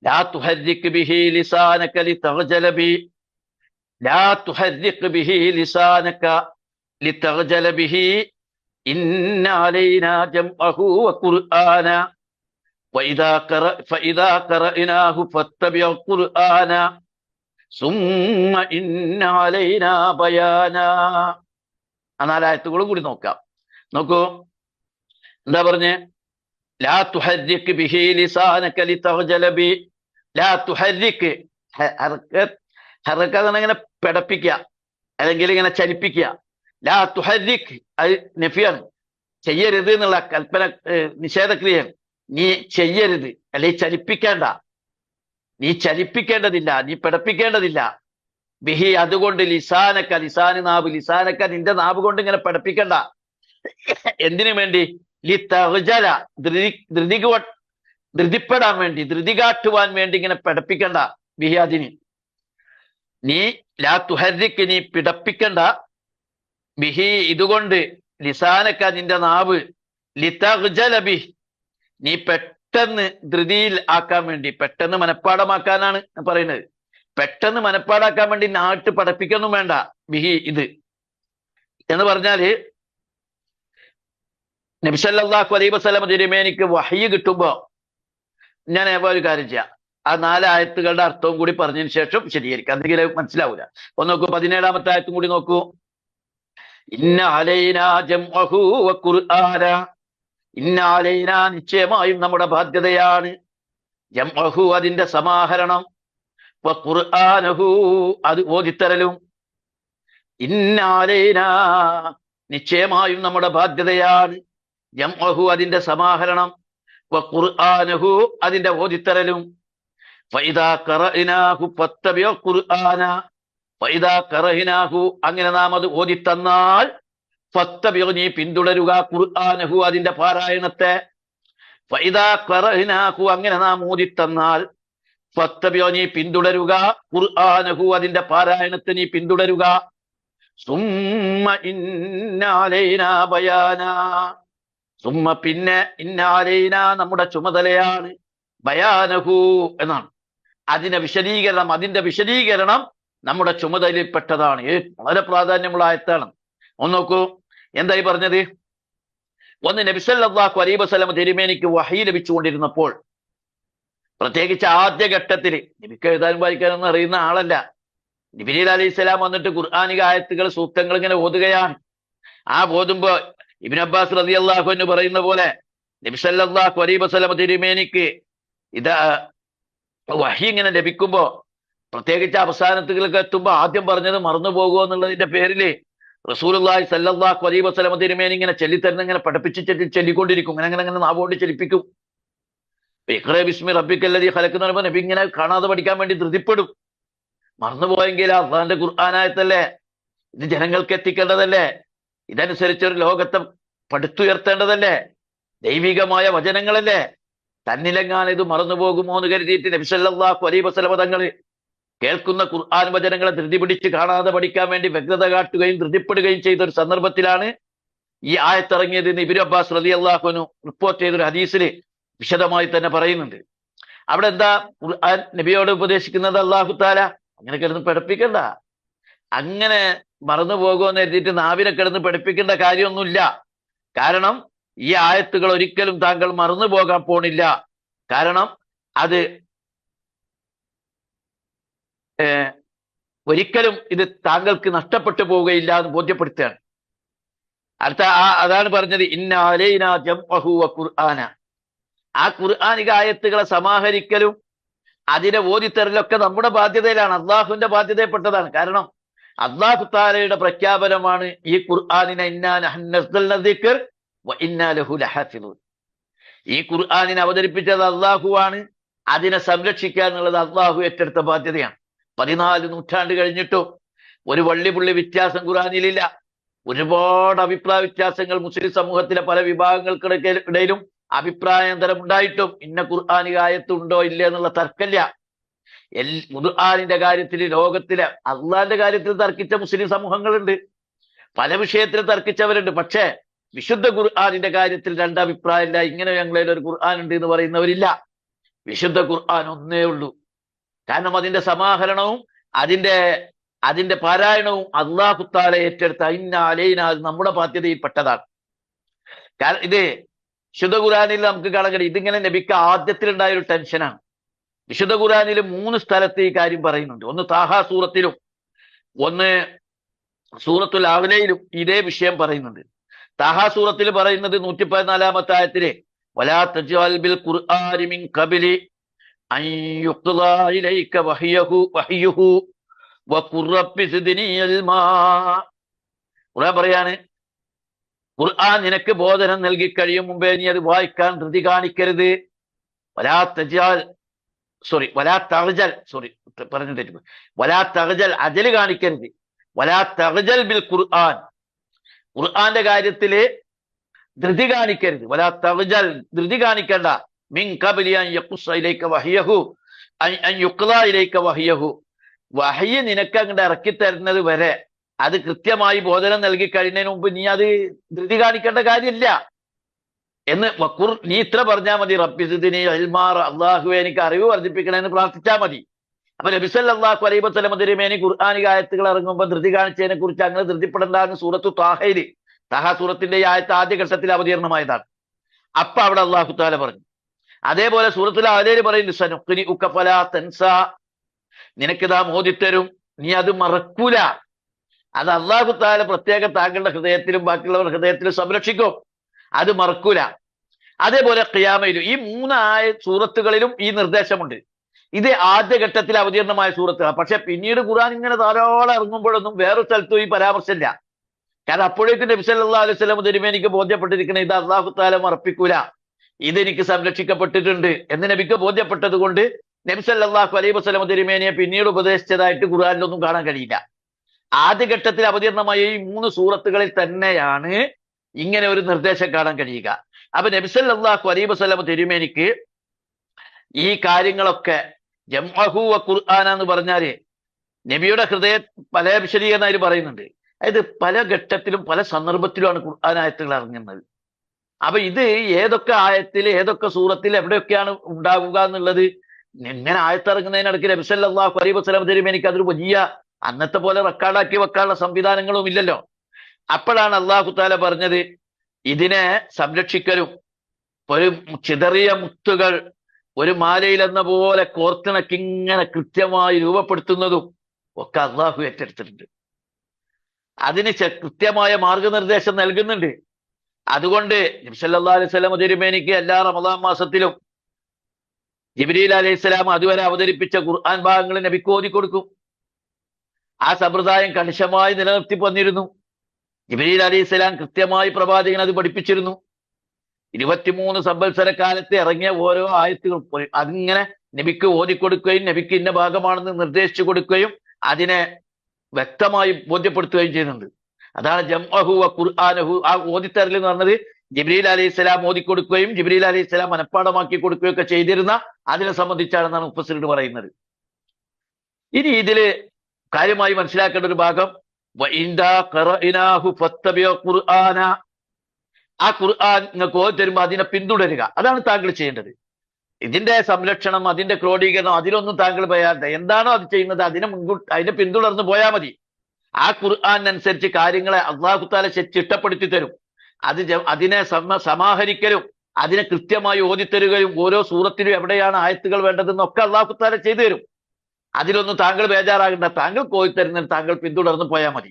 ലാ തുഹർരിക് ബിഹി ലിസാനക ലിതഗ്ജല ബി ലാ തുഹർരിക് ബിഹി ലിസാനക ലിതഗ്ജല ബിഹി ഇന്ന അലൈനാ ജംഅഹു വഖുർആന ഫഇദാ ഖറഅനാഹു ഫത്തബിഅ ഖുർആന സുമ്മ ഇന്ന അലൈനാ ബയാന. ആ നാലായത്തുകളും കൂടി നോക്കാം. നോക്കൂ, എന്താ പറഞ്ഞേ? ലാ തുഹർരിക് ബിഹി ലിസാനക ലിതഗ്ജല ബി. ലാ തുഹർരിക്, ഹറക്കത്ത് ഇങ്ങനെ പിടപ്പിക്കുക അല്ലെങ്കിൽ ഇങ്ങനെ ചലിപ്പിക്കുക. ലാ തുഹർരിക് അത് നഫിയാണ്, ചെയ്യരുത് എന്നുള്ള കൽപ്പന, നിഷേധക്രിയയാണ്. നീ ചെയ്യരുത്, അല്ലെങ്കിൽ ചലിപ്പിക്കേണ്ട, നീ ചലിപ്പിക്കേണ്ടതില്ല, നീ പിടപ്പിക്കേണ്ടതില്ല. ബിഹി അതുകൊണ്ട്, ലിസാനക്ക ലിസാന് നാവ്, ലിസാനക്ക നിന്റെ നാവ് കൊണ്ട് ഇങ്ങനെ പിടപ്പിക്കണ്ട. എന്തിനു വേണ്ടി? ലിതഗ്ജല ധൃതിപ്പെടാൻ വേണ്ടി, ധൃതി കാട്ടുവാൻ വേണ്ടി ഇങ്ങനെ പിടപ്പിക്കണ്ട. ബിഹി അതിന് നീ ലാ തുഹർരിക് നീ പിടപ്പിക്കണ്ട. ബിഹി ഇതുകൊണ്ട്, ലിസാനക്ക നിന്റെ നാവ്, ലിതഗ്ജല ബിഹി നീ പെട്ടെന്ന് ധൃതിയിൽ ആക്കാൻ വേണ്ടി, പെട്ടെന്ന് മനഃപ്പാടമാക്കാനാണ് പറയുന്നത്. പെട്ടെന്ന് മനഃപ്പാടാക്കാൻ വേണ്ടി നാട്ട് പഠിപ്പിക്കൊന്നും വേണ്ട. ബിഹി ഇത് എന്ന് പറഞ്ഞാല് നബി സല്ലല്ലാഹു അലൈഹി വസല്ലം തിരുമേനിക്ക് വഹ്യ് കിട്ടുമ്പോ ഞാൻ ഒരു കാര്യം ചെയ്യാം, ആ 4 ആയത്തുകളുടെ അർത്ഥവും കൂടി പറഞ്ഞതിന് ശേഷം ശരിയായിരിക്കും, എന്തെങ്കിലും മനസ്സിലാവൂല. ഒന്ന് നോക്കൂ, 17-ാമത്തെ ആയത്തും കൂടി നോക്കൂ. ഇന്ന അലൈനാ ജംഅഹു വഖുർആന. ഇന്ന അലൈനാ നിശ്ചയമായും നമ്മുടെ ബാധ്യതയാണ്, ജംഅഹു അതിന്റെ സമാഹരണം, വഖുർആനഹു അത് ഓതിത്തരലും. ഇന്ന അലൈനാ നിശ്ചയമായും നമ്മുടെ ബാധ്യതയാണ്, ജംഅഹു അതിന്റെ സമാഹരണം, വഖുർആനഹു അതിന്റെ ഓതിത്തരലും. ഫഇദാ ഖറഅനാഹു ഫത്തബിഅ ഖുർആന. ഫഇദാ ഖറഅനാഹു അങ്ങനെ നാം അത് ഓതിത്തന്നാൽ, ഫത്തബിഅ നീ പിന്തുടരുക, ഖുർആനഹു അതിന്റെ പാരായണത്തെ. ഫഇദാ ഖറഅനാഹു അങ്ങനെ നാം ഓതിത്തന്നാൽ, ഫത്തബിഅ നീ പിന്തുടരുക, ഖുർആനഹു അതിന്റെ പാരായണത്തെ നീ പിന്തുടരുക. സുമ്മ ഇന്ന അലൈനാ ബയാന. സുമ്മ പിന്നെ, ഇന്ന അലൈനാ നമ്മുടെ ചുമതലയാണ്, ബയാനഹു എന്നാണ് അതിന്റെ വിശദീകരണം. അതിന്റെ വിശദീകരണം നമ്മുടെ ചുമതലയിൽപ്പെട്ടതാണ്. വളരെ പ്രാധാന്യമുള്ള ആയത്താണ്. ഒന്ന് നോക്കൂ, എന്തായി പറഞ്ഞത്? ഒന്ന്, നബി സല്ലല്ലാഹു അലൈഹി വസല്ലം തിരുമേനിക്ക് വഹി ലഭിച്ചുകൊണ്ടിരുന്നപ്പോൾ, പ്രത്യേകിച്ച് ആദ്യഘട്ടത്തിൽ, നബിക്ക് എഴുതാനും വായിക്കാനൊന്നും അറിയുന്ന ആളല്ല. ജിബ്രീൽ അലൈഹിസ്സലാം വന്നിട്ട് ഖുർആനിക ആയത്തുകൾ, സൂക്തങ്ങൾ ഇങ്ങനെ ഓതുകയാണ്. ആ ഓതുമ്പോ ഇബ്നു അബ്ബാസ് റളിയല്ലാഹു അൻഹു പറയുന്ന പോലെ നബി സല്ലല്ലാഹു അലൈഹി വസല്ലം തിരുമേനിക്ക് ഇത് വഹി ഇങ്ങനെ ലഭിക്കുമ്പോ, പ്രത്യേകിച്ച് അവസാനത്തുകളൊക്കെ എത്തുമ്പോ ആദ്യം പറഞ്ഞത് മറന്നു പോകുമോ എന്നുള്ളതിന്റെ പേരില് റസൂലുള്ളാഹി സല്ലല്ലാഹു അലൈഹി വസല്ലം തിരുമേനി ഇങ്ങനെ ചൊല്ലിത്തരുന്ന, ഇങ്ങനെ പഠിപ്പിച്ച് ചൊല്ലിക്കൊണ്ടിരിക്കും. അങ്ങനെ നാവോണ്ട് ചലിപ്പിക്കും. ഇഖ്റ ബിസ്മി റബ്ബിക്കല്ലദീ ഖലഖ് എന്ന് പറയുമ്പോൾ നബി ഇങ്ങനെ കാണാതെ പഠിക്കാൻ വേണ്ടി ധൃതിപ്പെടും. മറന്നുപോയെങ്കിൽ അള്ളാന്റെ ഖുർആനായത്തല്ലേ, ഇത് ജനങ്ങൾക്ക് എത്തിക്കേണ്ടതല്ലേ, ഇതനുസരിച്ച് ഒരു ലോകത്തെ പടുത്തുയർത്തേണ്ടതല്ലേ, ദൈവികമായ വചനങ്ങളല്ലേ. തന്നിലെങ്ങാനും ഇത് മറന്നുപോകുമോ എന്ന് കരുതിയിട്ട് നബി സല്ലല്ലാഹു അലൈഹി വസല്ലം തങ്ങൾ കേൾക്കുന്ന ഖുർആൻ വചനങ്ങളെ ധൃതി പിടിച്ച് കാണാതെ പഠിക്കാൻ വേണ്ടി വ്യഗ്രത കാട്ടുകയും ധൃതിപ്പെടുകയും ചെയ്ത ഒരു സന്ദർഭത്തിലാണ് ഈ ആയത്തിറങ്ങിയത് എന്ന് ഇബ്നു അബ്ബാസ് റളിയല്ലാഹു അൻഹു റിപ്പോർട്ട് ചെയ്തൊരു ഹദീസിൽ വിശദമായി തന്നെ പറയുന്നുണ്ട്. അവിടെ എന്താ ഖുർആൻ നബിയോട് ഉപദേശിക്കുന്നത്? അല്ലാഹു തആല അങ്ങനെ കിടന്ന് പഠിപ്പിക്കണ്ട, അങ്ങനെ മറന്നു പോകുമെന്ന് എഴുതിയിട്ട് നാവിനെ കിടന്ന് പഠിപ്പിക്കേണ്ട കാര്യമൊന്നുമില്ല. കാരണം ഈ ആയത്തുകൾ ഒരിക്കലും താങ്കൾ മറന്നു പോകാൻ പോണില്ല. കാരണം അത് ഒരിക്കലും ഇത് താങ്കൾക്ക് നഷ്ടപ്പെട്ടു പോവുകയില്ല എന്ന് ബോധ്യപ്പെടുത്തുകയാണ്. അതാണ് പറഞ്ഞത്, ഇന്ന അലൈനാ ജംഅഹു വഖുർആന. ആ ഖുർആനിക ആയത്തുകളെ സമാഹരിക്കലും അതിനെ ഓതിത്തരലൊക്കെ നമ്മുടെ ബാധ്യതയിലാണ്, അള്ളാഹുവിന്റെ ബാധ്യതയിൽപ്പെട്ടതാണ്. കാരണം അള്ളാഹു തആലയുടെ പ്രഖ്യാപനമാണ് ഈ ഖുർആനിനെ, ഇന്നാ നഹ്നു നസ്സൽന ദിക്ർ വ ഇന്നാ ലഹു ലഹാഫിളൂൻ. ഈ ഖുർആനിനെ അവതരിപ്പിച്ചത് അള്ളാഹുവാണ്, അതിനെ സംരക്ഷിക്കുക എന്നുള്ളത് അള്ളാഹു ഏറ്റെടുത്ത ബാധ്യതയാണ്. 14 നൂറ്റാണ്ട് കഴിഞ്ഞിട്ടും ഒരു വള്ളിപുള്ളി വ്യത്യാസം ഖുർആനിലില്ല. ഒരുപാട് അഭിപ്രായ വ്യത്യാസങ്ങൾ മുസ്ലിം സമൂഹത്തിലെ പല വിഭാഗങ്ങൾക്കിടയിലും അഭിപ്രായാന്തരം ഉണ്ടായിട്ടും ഇന്ന ഖുർആനിക ആയത്തുണ്ടോ ഇല്ല എന്നുള്ള തർക്കമില്ല. ഖുർആനിന്റെ കാര്യത്തിൽ, ലോകത്തിലെ അള്ളാന്റെ കാര്യത്തിൽ തർക്കിച്ച മുസ്ലിം സമൂഹങ്ങളുണ്ട്, പല വിഷയത്തിൽ തർക്കിച്ചവരുണ്ട്. പക്ഷേ വിശുദ്ധ ഖുർആനിന്റെ കാര്യത്തിൽ രണ്ടഭിപ്രായമില്ല. ഇങ്ങനെ ഞങ്ങളുടെ ഒരു ഖുർആൻ ഉണ്ട് എന്ന് പറയുന്നവരില്ല. വിശുദ്ധ ഖുർആൻ ഒന്നേ ഉള്ളൂ. കാരണം അതിന്റെ സമാഹരണവും അതിന്റെ അതിന്റെ പാരായണവും അല്ലാഹു തആല ഏറ്റെടുത്ത ഇന്ന അലൈന നമ്മുടെ ബാധ്യതയിൽപ്പെട്ടതാണ്. കാരണം ഇത് വിശുദ്ധ ഖുർആനിൽ നമുക്ക് കാണാൻ കഴിയും. ഇതിങ്ങനെ നബിക്ക് ആദ്യത്തിലുണ്ടായ ഒരു ടെൻഷനാണ്. വിശുദ്ധ ഖുർആനിൽ 3 സ്ഥലത്ത് ഈ കാര്യം പറയുന്നുണ്ട്. ഒന്ന് താഹാ സൂറത്തിലും ഒന്ന് സൂറത്തുൽ അഅലയിലും ഇതേ വിഷയം പറയുന്നുണ്ട്. താഹാ സൂറത്തിൽ പറയുന്നത് 114-ാമത്തെ ആയത്തിലെ വലാ തജ്അൽ ബിൽ ഖുർആനി മിൻ ഖബ്ലി അൻ യുഖ്ളാ ഇലൈക വഹ്യുഹു വഖുർ റബ്ബി സിദ്നി ഇൽമാ. ഖുർആൻ പറയാണ്, ഖുർആൻ നിനക്ക് ബോധനം നൽകി കഴിയും മുമ്പേ നീ അത് വായിക്കാൻ ധൃതി കാണിക്കരുത്. വലാ തജ്അൽ വലാ തഅജൽ പറഞ്ഞു തെറ്റുപോയി. വലാ തഅജൽ അജല് കാണിക്കരുത്. വലാ തഅജൽ ബിൽ ഖുർആൻ ഖുർആന്റെ കാര്യത്തില് ധൃതി കാണിക്കരുത്. വലാ തഅജൽ ധൃതി കാണിക്കണ്ട. മിൻ ഖബ്ലി അൻ യഖുസ്സ ഇലൈക വഹ്യഹു അൻ യുഖ്ളാ ഇലൈക വഹ്യഹു വഹ്യ് നിനക്ക് അങ്ങോട്ട് ഇറക്കി തരുന്നത് വരെ അത് കൃത്യമായി ബോധനം നൽകി കഴിഞ്ഞതിന് മുമ്പ് നീ അത് ധൃതി കാണിക്കേണ്ട കാര്യമില്ല എന്ന് വഖുർ നീ ഇത്ര പറഞ്ഞാൽ മതി. റബ്ബി സിദ്നി ഇൽമാ, അല്ലാഹുവേ എനിക്ക് അറിവ് വർദ്ധിപ്പിക്കണമെന്ന് പ്രാർത്ഥിച്ചാൽ മതി. അപ്പൊ നബി സല്ലല്ലാഹു അലൈഹി വസല്ലം തിരുമേനി ഖുർആനിക ആയത്തുകൾ ഇറങ്ങുമ്പോൾ ധൃതി കാണിച്ചതിനെ കുറിച്ച് അങ്ങനെ ധൃതിപ്പെടേണ്ടെന്ന് സൂറത്തു താഹയിൽ താഹാ സൂറത്തിന്റെ ഈ ആയത്ത് ആദ്യ ഘട്ടത്തിൽ അവതീർണമായതാണ്. അപ്പൊ അവിടെ അല്ലാഹു തആല പറഞ്ഞു. അതേപോലെ സൂറത്തുൽ അഅലയിൽ പറയുന്നു സനുഖ്രിഉക ഫലാ തൻസാ, നിനക്കിതാ മോദിത്തരും നീ അത് മറക്കൂല. അത് അല്ലാഹു തആല പ്രത്യേകം താങ്കളുടെ ഹൃദയത്തിലും ബാക്കിയുള്ളവരുടെ ഹൃദയത്തിലും സംരക്ഷിക്കും, അത് മറക്കൂല. അതേപോലെ ഖിയാമയിലും ഈ 3 സൂറത്തുകളിലും ഈ നിർദ്ദേശമുണ്ട്. ഇത് ആദ്യഘട്ടത്തിൽ അവതീർണമായ സൂറത്തുകളാണ്. പക്ഷെ പിന്നീട് ഖുർആൻ ഇങ്ങനെ ധാരാളം ഇറങ്ങുമ്പോഴൊന്നും വേറൊരു സ്ഥലത്തും ഈ പരാമർശമില്ല. കാരണം അപ്പോഴേക്കും നബി സല്ലല്ലാഹു അലൈഹി വസല്ലം തിരുമേനിക്ക് ബോധ്യപ്പെട്ടിരിക്കണം ഇത് അല്ലാഹു തആല മറപ്പിക്കൂല, ഇതെനിക്ക് സംരക്ഷിക്കപ്പെട്ടിട്ടുണ്ട് എന്ന് നബിക്ക് ബോധ്യപ്പെട്ടത് കൊണ്ട് നബി സല്ലല്ലാഹു അലൈഹി വസല്ലം തിരുമേനിയെ പിന്നീട് ഉപദേശിച്ചതായിട്ട് ഖുർആനിലൊന്നും കാണാൻ കഴിയില്ല. ആദ്യഘട്ടത്തിൽ അവതീർണമായ ഈ 3 സൂറത്തുകളിൽ തന്നെയാണ് ഇങ്ങനെ ഒരു നിർദ്ദേശം കാണാൻ കഴിയുക. അപ്പൊ നബി സല്ലല്ലാഹു അലൈഹി വസല്ലം തിരുമേനിക്ക് ഈ കാര്യങ്ങളൊക്കെ ജംഅഹു വ ഖുർആന എന്ന് പറഞ്ഞാല് നബിയുടെ ഹൃദയം പല വിശദീകരണം അതിൽ പറയുന്നുണ്ട്. അതായത് പല ഘട്ടത്തിലും പല സന്ദർഭത്തിലുമാണ് ഖുർആൻ ആയത്തുകൾ ഇറങ്ങുന്നത്. അപ്പൊ ഇത് ഏതൊക്കെ ആയത്തിൽ ഏതൊക്കെ സൂറത്തിൽ എവിടെയൊക്കെയാണ് ഉണ്ടാവുക എന്നുള്ളത് ഇങ്ങനെ ആയത്തിറങ്ങുന്നതിനിടയ്ക്ക് നബി സല്ലല്ലാഹു അലൈഹി വസല്ലം തിരുമേനിക്ക് അതൊരു വലിയ അന്നത്തെ പോലെ റെക്കോർഡാക്കി വെക്കാനുള്ള സംവിധാനങ്ങളും ഇല്ലല്ലോ. അപ്പോഴാണ് അല്ലാഹു തആല പറഞ്ഞത് ഇതിനെ സംരക്ഷിക്കലും ഒരു ചിതറിയ മുത്തുകൾ ഒരു മാലയിൽ എന്ന പോലെ കോർത്തിണക്കി ഇങ്ങനെ കൃത്യമായി രൂപപ്പെടുത്തുന്നതും ഒക്കെ അള്ളാഹു ഏറ്റെടുത്തിട്ടുണ്ട്. അതിന് കൃത്യമായ മാർഗനിർദ്ദേശം നൽകുന്നുണ്ട്. അതുകൊണ്ട് നബി സല്ലല്ലാഹു അലൈഹി വസല്ലം തിരുമേനിക്ക് എല്ലാ റമദാൻ മാസത്തിലും ജിബ്രീൽ അലൈഹിസ്സലാം അതുവരെ അവതരിപ്പിച്ച ഖുർആൻ ഭാഗങ്ങൾ നബിക്ക് ഓതി കൊടുക്കും. ആ സമ്പ്രദായം കണിശമായി നിലനിർത്തി വന്നിരുന്നു. ജിബ്രീൽ അലൈഹിസ്സലാം കൃത്യമായി പ്രവാചകൻ അത് പഠിപ്പിച്ചിരുന്നു. 23 സംവത്സര കാലത്ത് ഇറങ്ങിയ ഓരോ ആയത്തുകൾ അതിങ്ങനെ നബിക്ക് ഓതിക്കൊടുക്കുകയും നബിക്ക് ഇന്ന ഭാഗമാണെന്ന് നിർദ്ദേശിച്ചു കൊടുക്കുകയും അതിനെ വ്യക്തമായി ബോധ്യപ്പെടുത്തുകയും ചെയ്യുന്നുണ്ട്. അതാണ് ജംഅഹു വ ഖുർആനഹു. ആ ഓതിത്തരൽ എന്ന് പറഞ്ഞത് ജിബ്രീൽ അലൈഹിസ്സലാം ഓതിക്കൊടുക്കുകയും ജിബ്രീൽ അലൈഹിസ്സലാം മനഃപ്പാഠമാക്കി കൊടുക്കുകയും ഒക്കെ ചെയ്തിരുന്ന അതിനെ സംബന്ധിച്ചാണെന്നാണ് മുഫസ്സിറുകൾ പറയുന്നത്. ഇനി ഇതില് കാര്യമായി മനസ്സിലാക്കേണ്ട ഒരു ഭാഗം ഖുർആന, ആ ഖുർആൻ നിങ്ങൾക്ക് ഓതി തരുമ്പോൾ അതിനെ പിന്തുടരുക, അതാണ് താങ്കൾ ചെയ്യേണ്ടത്. ഇതിന്റെ സംരക്ഷണം അതിന്റെ ക്രോഡീകരണം അതിലൊന്നും താങ്കൾ പറയാതെ എന്താണോ അത് ചെയ്യുന്നത് അതിനെ പിന്തുടർന്ന് പോയാൽ മതി. ആ ഖുർആനനുസരിച്ച് കാര്യങ്ങളെ അല്ലാഹു തആല ചിട്ടപ്പെടുത്തി തരും. അതിനെ സമാഹരിക്കലും അതിനെ കൃത്യമായി ഓതിത്തരുകയും ഓരോ സൂറത്തിലും എവിടെയാണ് ആയത്തുകൾ വേണ്ടതെന്നൊക്കെ അല്ലാഹു തആല ചെയ്തു തരും. അതിലൊന്നും താങ്കൾ ബേജാറാകേണ്ട. താങ്കൾ ഓതിത്തരുന്നതിന് താങ്കൾ പിന്തുടർന്ന് പോയാൽ മതി.